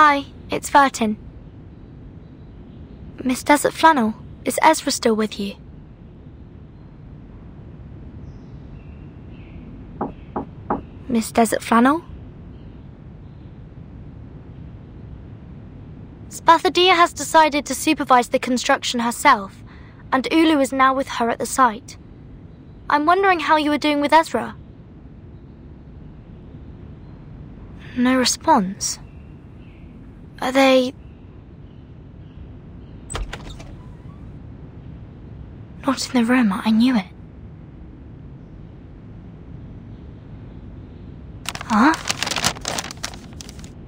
Hi, it's Vertin. Miss Desert Flannel, is Ezra still with you? Miss Desert Flannel? Spathadia has decided to supervise the construction herself, and Ulu is now with her at the site. I'm wondering how you are doing with Ezra. No response. Are they... Not in the room, I knew it. Huh?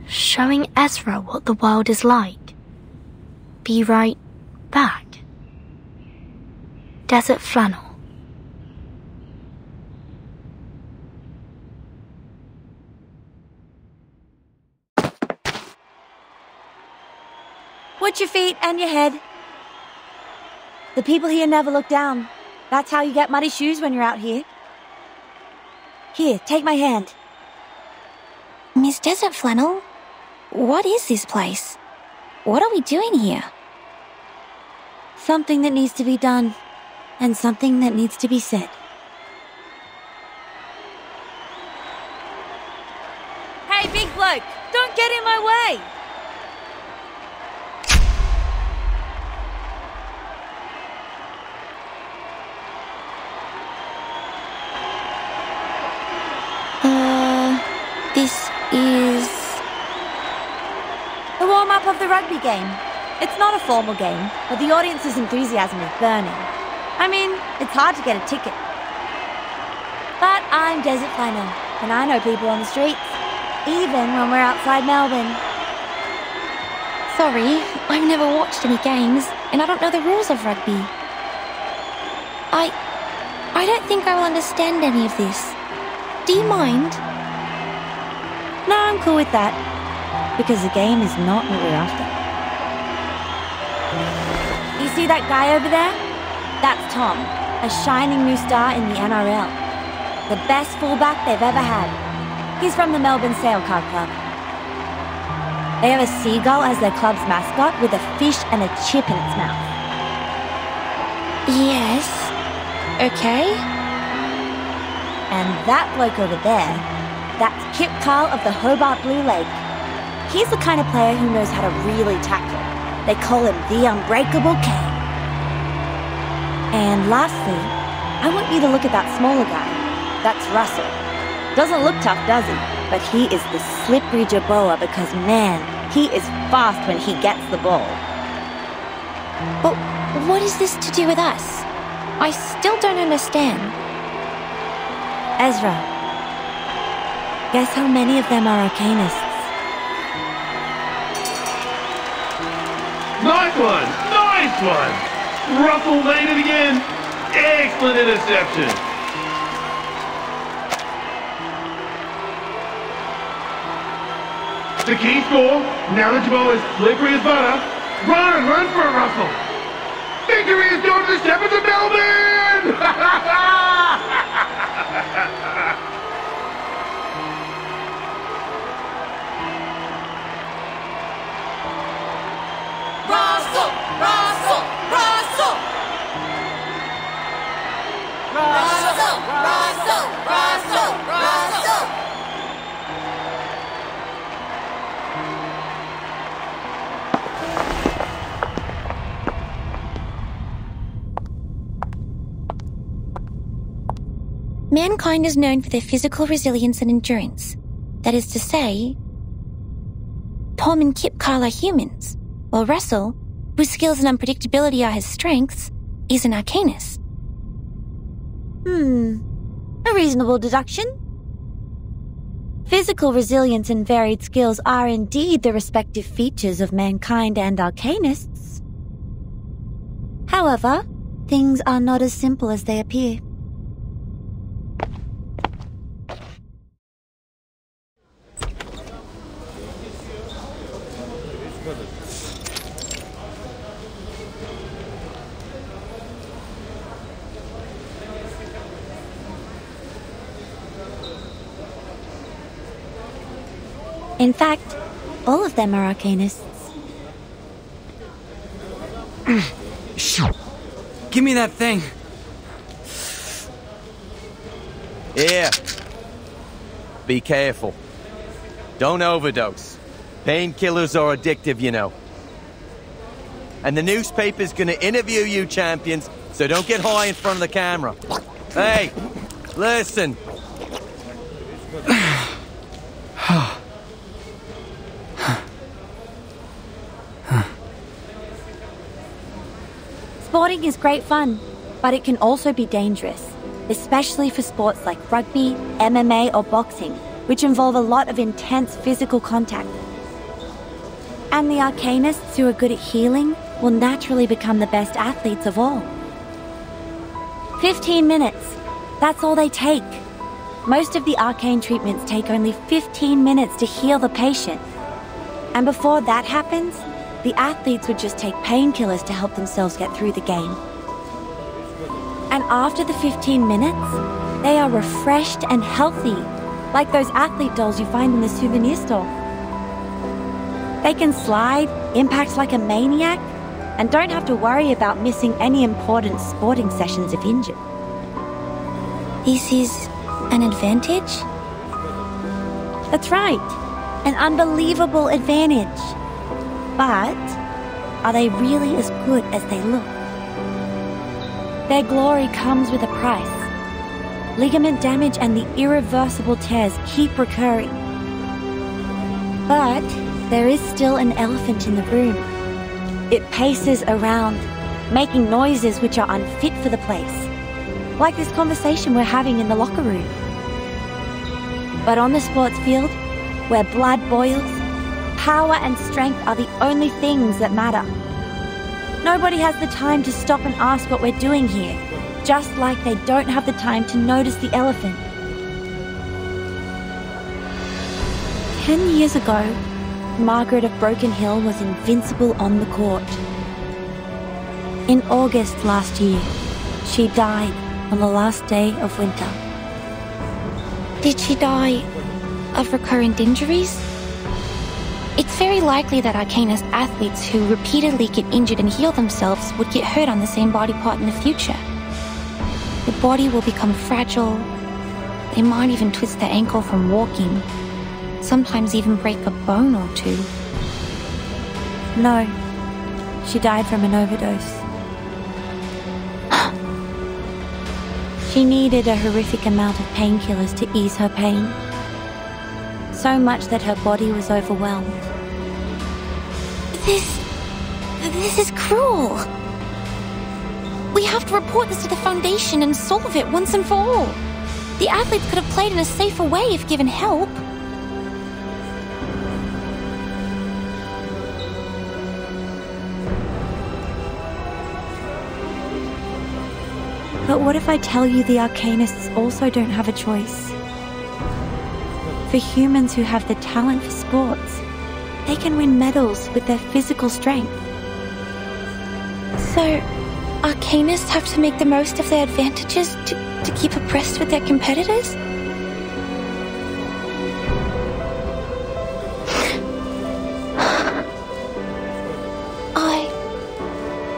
Showing Ezra what the world is like. Be right back. Desert Flannel. Watch your feet and your head. The people here never look down. That's how you get muddy shoes when you're out here. Here, take my hand. Miss Desert Flannel, what is this place? What are we doing here? Something that needs to be done, and something that needs to be said. Hey, big bloke, don't get in my way! This is... the warm-up of the rugby game. It's not a formal game, but the audience's enthusiasm is burning. I mean, it's hard to get a ticket. But I'm Desert Flannel, and I know people on the streets, even when we're outside Melbourne. Sorry, I've never watched any games, and I don't know the rules of rugby. I don't think I will understand any of this. Do you mind? No, I'm cool with that, because the game is not what we're after. You see that guy over there? That's Tom, a shining new star in the NRL. The best fullback they've ever had. He's from the Melbourne Sailcar Club. They have a seagull as their club's mascot with a fish and a chip in its mouth. Yes. Okay. And that bloke over there, that's Kip Carl of the Hobart Blue Lake. He's the kind of player who knows how to really tackle. They call him the Unbreakable King. And lastly, I want you to look at that smaller guy. That's Russell. Doesn't look tough, does he? But he is the slippery Jerboa because, man, he is fast when he gets the ball. But what is this to do with us? I still don't understand. Ezra. Guess how many of them are arcanists? Nice one! Nice one! Russell made it again! Excellent interception! The key score, now that Jerboa is slippery as butter, run for it, Russell! Victory is going to the Shepherds of Melbourne! Russell! Russell! Russell! Russell! Russell! Russell! Russell! Mankind is known for their physical resilience and endurance. That is to say, Tom and Kip Carl are humans, while Russell, whose skills and unpredictability are his strengths, is an arcanist. A reasonable deduction. Physical resilience and varied skills are indeed the respective features of mankind and arcanists. However, things are not as simple as they appear. In fact, All of them are arcanists. Give me that thing. Here. Be careful. Don't overdose. Painkillers are addictive, you know. And the newspaper's gonna interview you, champions, so don't get high in front of the camera. Hey, listen. Sporting is great fun, but it can also be dangerous, especially for sports like rugby, MMA, or boxing, which involve a lot of intense physical contact. And the arcanists who are good at healing will naturally become the best athletes of all. 15 minutes. That's all they take. Most of the arcane treatments take only 15 minutes to heal the patient. And before that happens, the athletes would just take painkillers to help themselves get through the game. And after the 15 minutes, they are refreshed and healthy, like those athlete dolls you find in the souvenir store. They can slide, impact like a maniac, and don't have to worry about missing any important sporting sessions if injured. This is an advantage? That's right. An unbelievable advantage. But are they really as good as they look? Their glory comes with a price. Ligament damage and the irreversible tears keep recurring. But there is still an elephant in the room. It paces around, making noises which are unfit for the place. Like this conversation we're having in the locker room. But on the sports field, where blood boils, power and strength are the only things that matter. Nobody has the time to stop and ask what we're doing here, just like they don't have the time to notice the elephant. 10 years ago, Margaret of Broken Hill was invincible on the court. In August last year, she died on the last day of winter. Did she die of recurrent injuries? It's very likely that Arcanist athletes who repeatedly get injured and heal themselves would get hurt on the same body part in the future. The body will become fragile. They might even twist their ankle from walking. Sometimes even break a bone or two. No, she died from an overdose. She needed a horrific amount of painkillers to ease her pain. So much that her body was overwhelmed. This is cruel. We have to report this to the Foundation and solve it once and for all. The athletes could have played in a safer way if given help. But what if I tell you the Arcanists also don't have a choice? For humans who have the talent for sports, they can win medals with their physical strength. So, Arcanists have to make the most of their advantages to keep abreast with their competitors?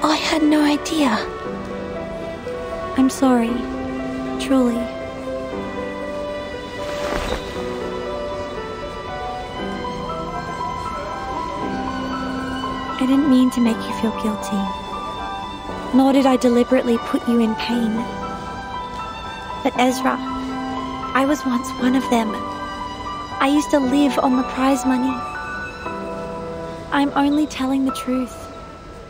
I had no idea. I'm sorry, truly. I didn't mean to make you feel guilty. Nor did I deliberately put you in pain. But Ezra, I was once one of them. I used to live on the prize money. I'm only telling the truth.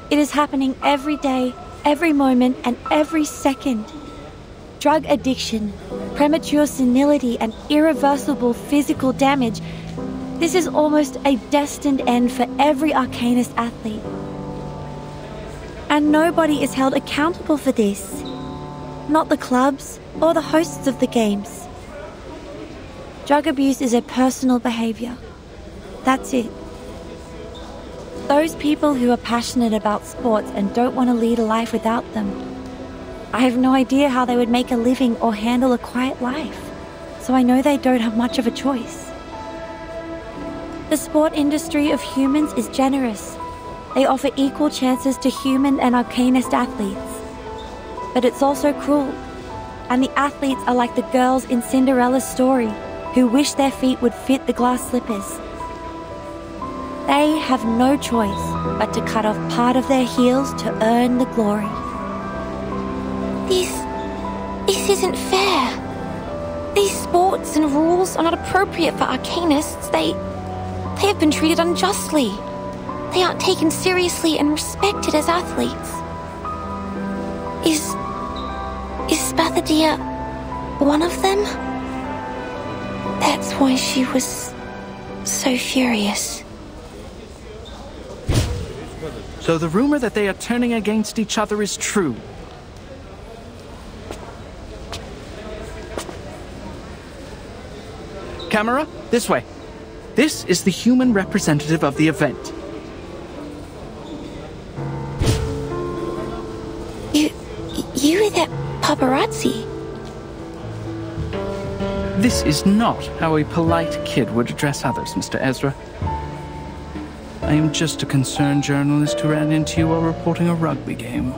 It is happening every day, every moment, and every second. Drug addiction, premature senility, and irreversible physical damage. This is almost a destined end for every Arcanist athlete. And nobody is held accountable for this. Not the clubs or the hosts of the games. Drug abuse is a personal behavior. That's it. Those people who are passionate about sports and don't want to lead a life without them. I have no idea how they would make a living or handle a quiet life, so I know they don't have much of a choice. The sport industry of humans is generous. They offer equal chances to human and arcanist athletes. But it's also cruel. And the athletes are like the girls in Cinderella's story, who wish their feet would fit the glass slippers. They have no choice but to cut off part of their heels to earn the glory. This isn't fair. These sports and rules are not appropriate for arcanists. They have been treated unjustly. They aren't taken seriously and respected as athletes. Is Spathadia one of them? That's why she was so furious. So the rumor that they are turning against each other is true. Camera, this way. This is the human representative of the event. You were that paparazzi. This is not how a polite kid would address others, Mr. Ezra. I am just a concerned journalist who ran into you while reporting a rugby game.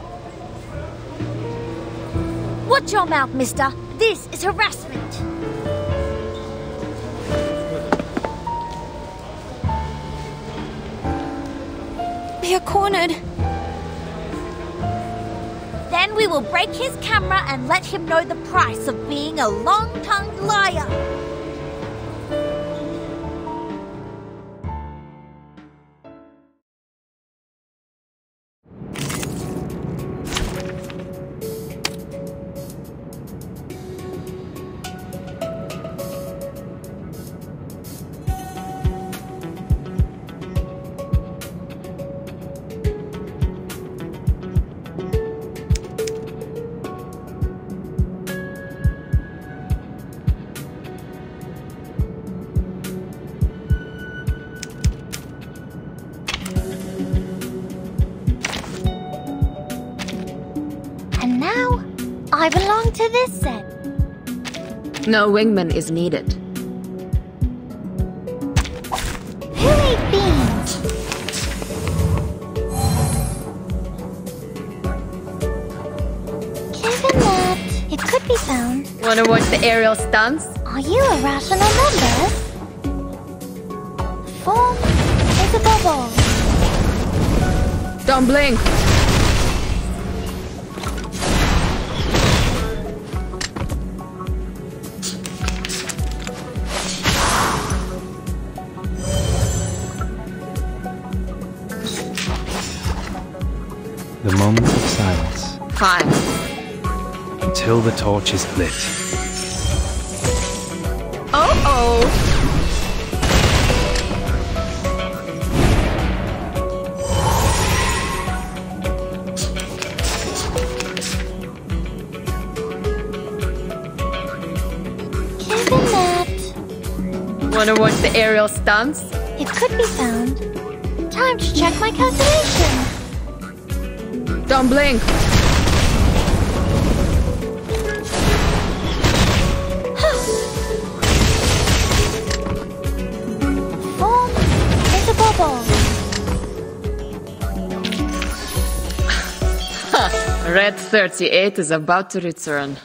Watch your mouth, mister. This is harassment. We are cornered. Then we will break his camera and let him know the price of being a long-tongued liar. And now, I belong to this set. No wingman is needed. Who ate beans? Given that it could be found. Wanna watch the aerial stunts? Are you a rational member? Form is a bubble. Don't blink! The moment of silence. Fine. Until the torch is lit. Oh-oh! Given that Wanna watch the aerial stunts? it could be found. Time to check my calculation. Don't blink! Form is a bubble. Red 38 is about to return.